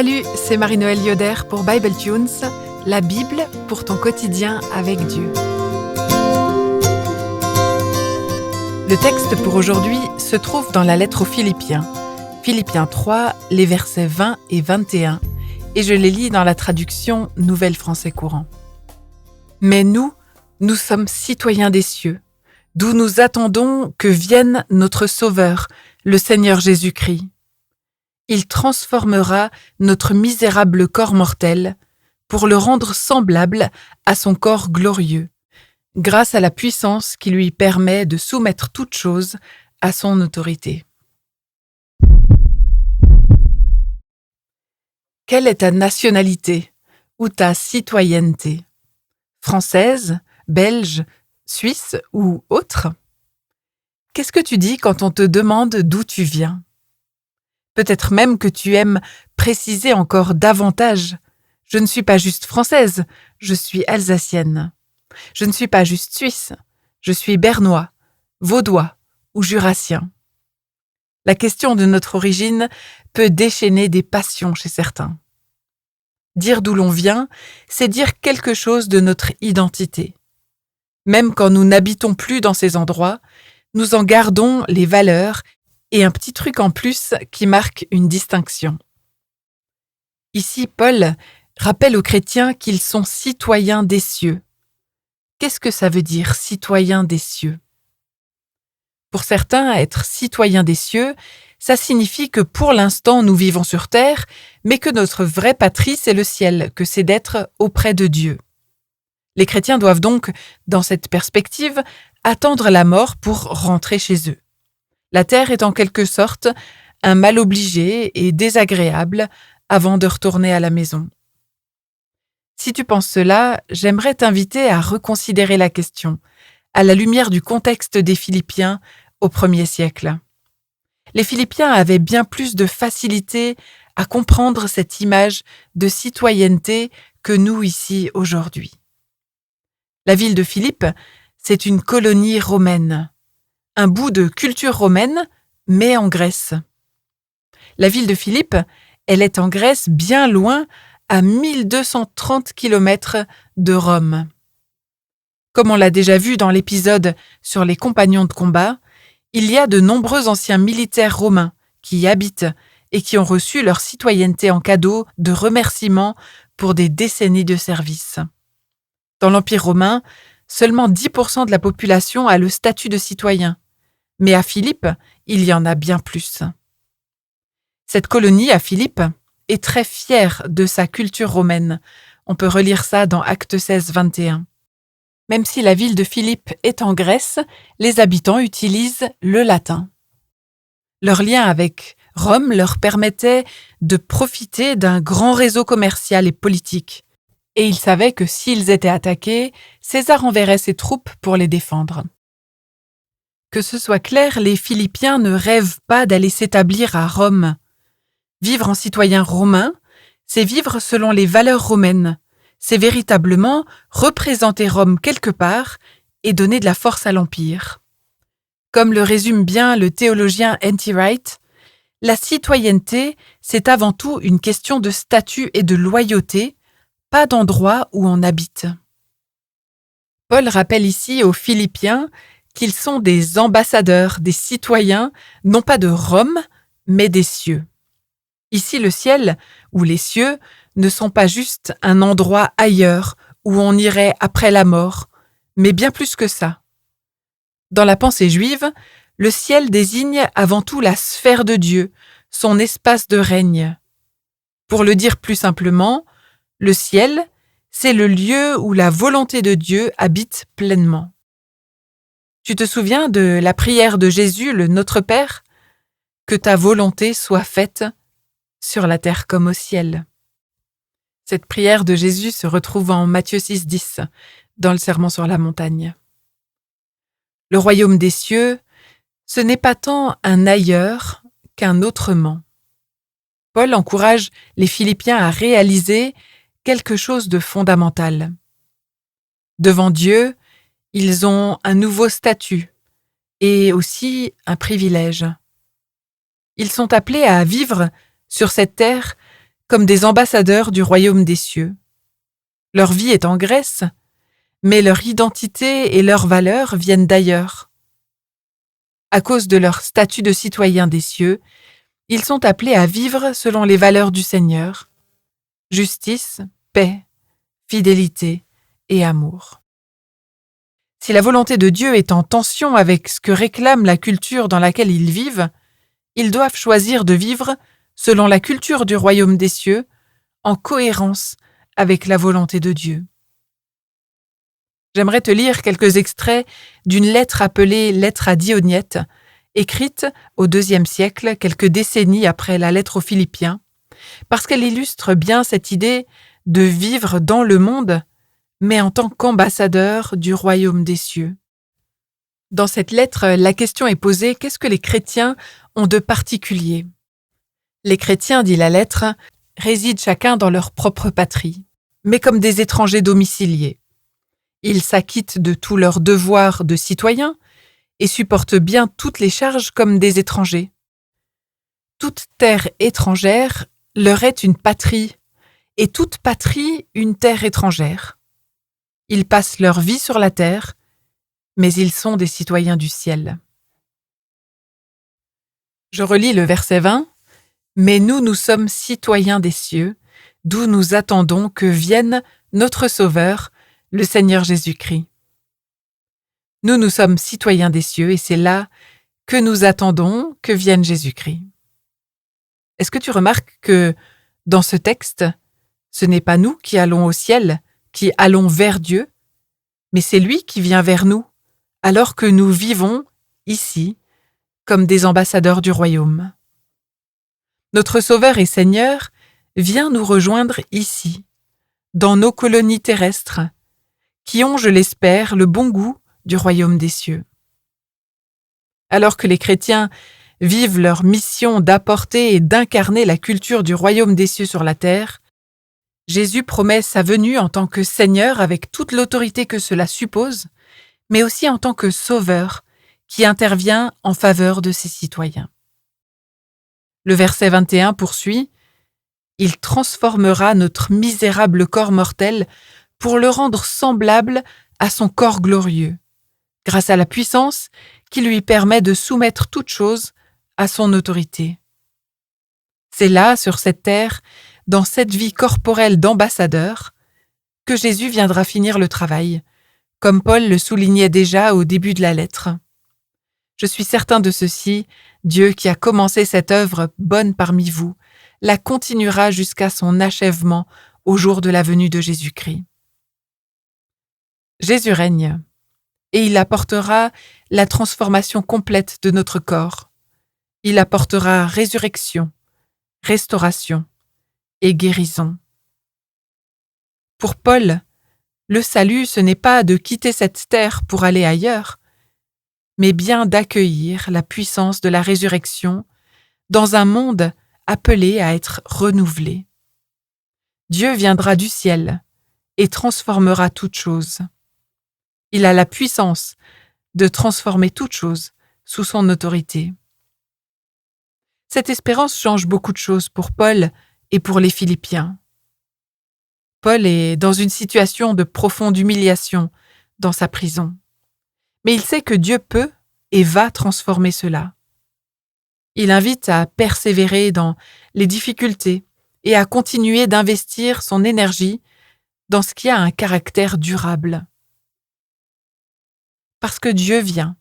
Salut, c'est Marie-Noël Yoder pour Bible Tunes, la Bible pour ton quotidien avec Dieu. Le texte pour aujourd'hui se trouve dans la lettre aux Philippiens, Philippiens 3, les versets 20 et 21, et je les lis dans la traduction Nouvelle Français courant. Mais nous sommes citoyens des cieux, d'où nous attendons que vienne notre Sauveur, le Seigneur Jésus-Christ. Il transformera notre misérable corps mortel pour le rendre semblable à son corps glorieux, grâce à la puissance qui lui permet de soumettre toutes choses à son autorité. Quelle est ta nationalité ou ta citoyenneté? Française, belge, suisse ou autre? Qu'est-ce que tu dis quand on te demande d'où tu viens? Peut-être même que tu aimes préciser encore davantage. Je ne suis pas juste française, je suis alsacienne. Je ne suis pas juste suisse, je suis bernois, vaudois ou jurassien. La question de notre origine peut déchaîner des passions chez certains. Dire d'où l'on vient, c'est dire quelque chose de notre identité. Même quand nous n'habitons plus dans ces endroits, nous en gardons les valeurs et un petit truc en plus qui marque une distinction. Ici, Paul rappelle aux chrétiens qu'ils sont citoyens des cieux. Qu'est-ce que ça veut dire, citoyen des cieux? Pour certains, être citoyen des cieux, ça signifie que pour l'instant nous vivons sur terre, mais que notre vraie patrie c'est le ciel, que c'est d'être auprès de Dieu. Les chrétiens doivent donc, dans cette perspective, attendre la mort pour rentrer chez eux. La terre est en quelque sorte un mal obligé et désagréable avant de retourner à la maison. Si tu penses cela, j'aimerais t'inviter à reconsidérer la question, à la lumière du contexte des Philippiens au 1er siècle. Les Philippiens avaient bien plus de facilité à comprendre cette image de citoyenneté que nous ici aujourd'hui. La ville de Philippe, c'est une colonie romaine. Un bout de culture romaine, mais en Grèce. La ville de Philippe, elle est en Grèce bien loin, à 1230 km de Rome. Comme on l'a déjà vu dans l'épisode sur les compagnons de combat, il y a de nombreux anciens militaires romains qui y habitent et qui ont reçu leur citoyenneté en cadeau de remerciement pour des décennies de service. Dans l'Empire romain, seulement 10% de la population a le statut de citoyen. Mais à Philippe, il y en a bien plus. Cette colonie à Philippe est très fière de sa culture romaine. On peut relire ça dans Actes 16, 21. Même si la ville de Philippe est en Grèce, les habitants utilisent le latin. Leur lien avec Rome leur permettait de profiter d'un grand réseau commercial et politique. Et ils savaient que s'ils étaient attaqués, César enverrait ses troupes pour les défendre. Que ce soit clair, les Philippiens ne rêvent pas d'aller s'établir à Rome. Vivre en citoyen romain, c'est vivre selon les valeurs romaines. C'est véritablement représenter Rome quelque part et donner de la force à l'Empire. Comme le résume bien le théologien N.T. Wright, la citoyenneté, c'est avant tout une question de statut et de loyauté, pas d'endroit où on habite. Paul rappelle ici aux Philippiens qu'ils sont des ambassadeurs, des citoyens, non pas de Rome, mais des cieux. Ici, le ciel, ou les cieux, ne sont pas juste un endroit ailleurs où on irait après la mort, mais bien plus que ça. Dans la pensée juive, le ciel désigne avant tout la sphère de Dieu, son espace de règne. Pour le dire plus simplement, le ciel, c'est le lieu où la volonté de Dieu habite pleinement. Tu te souviens de la prière de Jésus, le Notre Père? Que ta volonté soit faite sur la terre comme au ciel. Cette prière de Jésus se retrouve en Matthieu 6, 10, dans le Sermon sur la montagne. Le royaume des cieux, ce n'est pas tant un ailleurs qu'un autrement. Paul encourage les Philippiens à réaliser quelque chose de fondamental. Devant Dieu, ils ont un nouveau statut et aussi un privilège. Ils sont appelés à vivre sur cette terre comme des ambassadeurs du royaume des cieux. Leur vie est en Grèce, mais leur identité et leurs valeurs viennent d'ailleurs. À cause de leur statut de citoyens des cieux, ils sont appelés à vivre selon les valeurs du Seigneur: justice, paix, fidélité et amour. Si la volonté de Dieu est en tension avec ce que réclame la culture dans laquelle ils vivent, ils doivent choisir de vivre selon la culture du royaume des cieux, en cohérence avec la volonté de Dieu. J'aimerais te lire quelques extraits d'une lettre appelée Lettre à Dionyète, écrite au IIe siècle, quelques décennies après la lettre aux Philippiens, parce qu'elle illustre bien cette idée de vivre dans le monde, mais en tant qu'ambassadeur du royaume des cieux. Dans cette lettre, la question est posée: qu'est-ce que les chrétiens ont de particulier? Les chrétiens, dit la lettre, résident chacun dans leur propre patrie, mais comme des étrangers domiciliés. Ils s'acquittent de tous leurs devoirs de citoyens et supportent bien toutes les charges comme des étrangers. Toute terre étrangère leur est une patrie, et toute patrie une terre étrangère. Ils passent leur vie sur la terre, mais ils sont des citoyens du ciel. Je relis le verset 20. « Mais nous sommes citoyens des cieux, d'où nous attendons que vienne notre Sauveur, le Seigneur Jésus-Christ. » Nous sommes citoyens des cieux et c'est là que nous attendons que vienne Jésus-Christ. Est-ce que tu remarques que dans ce texte, ce n'est pas nous qui allons au ciel, qui allons vers Dieu, mais c'est lui qui vient vers nous, alors que nous vivons ici comme des ambassadeurs du royaume. Notre Sauveur et Seigneur vient nous rejoindre ici, dans nos colonies terrestres, qui ont, je l'espère, le bon goût du royaume des cieux. Alors que les chrétiens vivent leur mission d'apporter et d'incarner la culture du royaume des cieux sur la terre, Jésus promet sa venue en tant que Seigneur avec toute l'autorité que cela suppose, mais aussi en tant que Sauveur qui intervient en faveur de ses citoyens. Le verset 21 poursuit: « Il transformera notre misérable corps mortel pour le rendre semblable à son corps glorieux, grâce à la puissance qui lui permet de soumettre toute chose à son autorité. » C'est là, sur cette terre, dans cette vie corporelle d'ambassadeur, que Jésus viendra finir le travail, comme Paul le soulignait déjà au début de la lettre. Je suis certain de ceci: Dieu qui a commencé cette œuvre bonne parmi vous, la continuera jusqu'à son achèvement au jour de la venue de Jésus-Christ. Jésus règne, et il apportera la transformation complète de notre corps. Il apportera résurrection, restauration et guérison. Pour Paul, le salut, ce n'est pas de quitter cette terre pour aller ailleurs, mais bien d'accueillir la puissance de la résurrection dans un monde appelé à être renouvelé. Dieu viendra du ciel et transformera toute chose. Il a la puissance de transformer toute chose sous son autorité. Cette espérance change beaucoup de choses pour Paul et pour les Philippiens. Paul est dans une situation de profonde humiliation dans sa prison. Mais il sait que Dieu peut et va transformer cela. Il invite à persévérer dans les difficultés et à continuer d'investir son énergie dans ce qui a un caractère durable. Parce que Dieu vient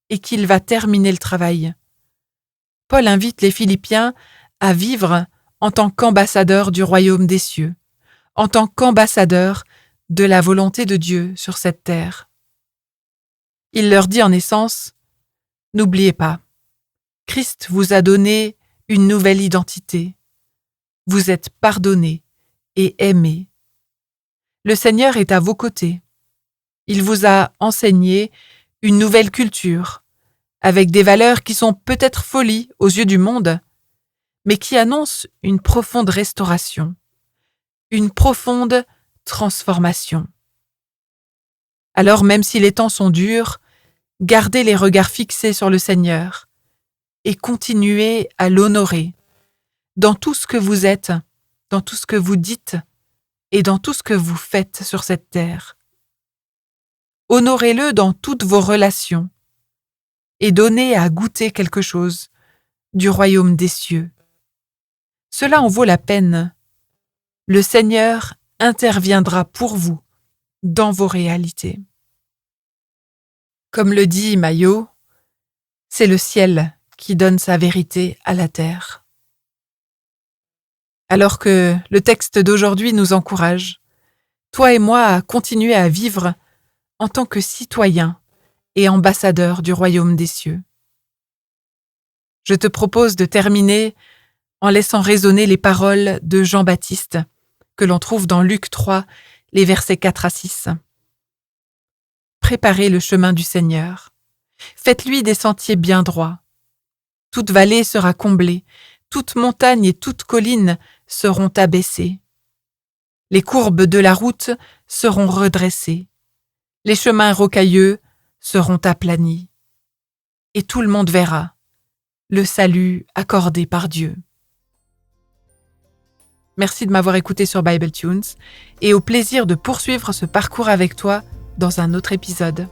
et qu'il va terminer le travail. Paul invite les Philippiens à vivre en tant qu'ambassadeurs du royaume des cieux, en tant qu'ambassadeurs de la volonté de Dieu sur cette terre. Il leur dit en essence: « N'oubliez pas, Christ vous a donné une nouvelle identité. Vous êtes pardonnés et aimés. Le Seigneur est à vos côtés. Il vous a enseigné une nouvelle culture, avec des valeurs qui sont peut-être folies aux yeux du monde, mais qui annoncent une profonde restauration, une profonde transformation. Alors même si les temps sont durs, gardez les regards fixés sur le Seigneur et continuez à l'honorer dans tout ce que vous êtes dans tout ce que vous dites et dans tout ce que vous faites sur cette terre. Honorez-le dans toutes vos relations et donnez à goûter quelque chose du royaume des cieux. Cela en vaut la peine. Le Seigneur interviendra pour vous dans vos réalités. Comme le dit Maillot, c'est le ciel qui donne sa vérité à la terre. Alors que le texte d'aujourd'hui nous encourage, toi et moi, à continuer à vivre en tant que citoyens et ambassadeurs du royaume des cieux. Je te propose de terminer en laissant résonner les paroles de Jean-Baptiste, que l'on trouve dans Luc 3, les versets 4 à 6. Préparez le chemin du Seigneur. Faites-lui des sentiers bien droits. Toute vallée sera comblée, toute montagne et toute colline seront abaissées. Les courbes de la route seront redressées. Les chemins rocailleux seront aplanis. Et tout le monde verra le salut accordé par Dieu. Merci de m'avoir écouté sur Bible Tunes et au plaisir de poursuivre ce parcours avec toi dans un autre épisode.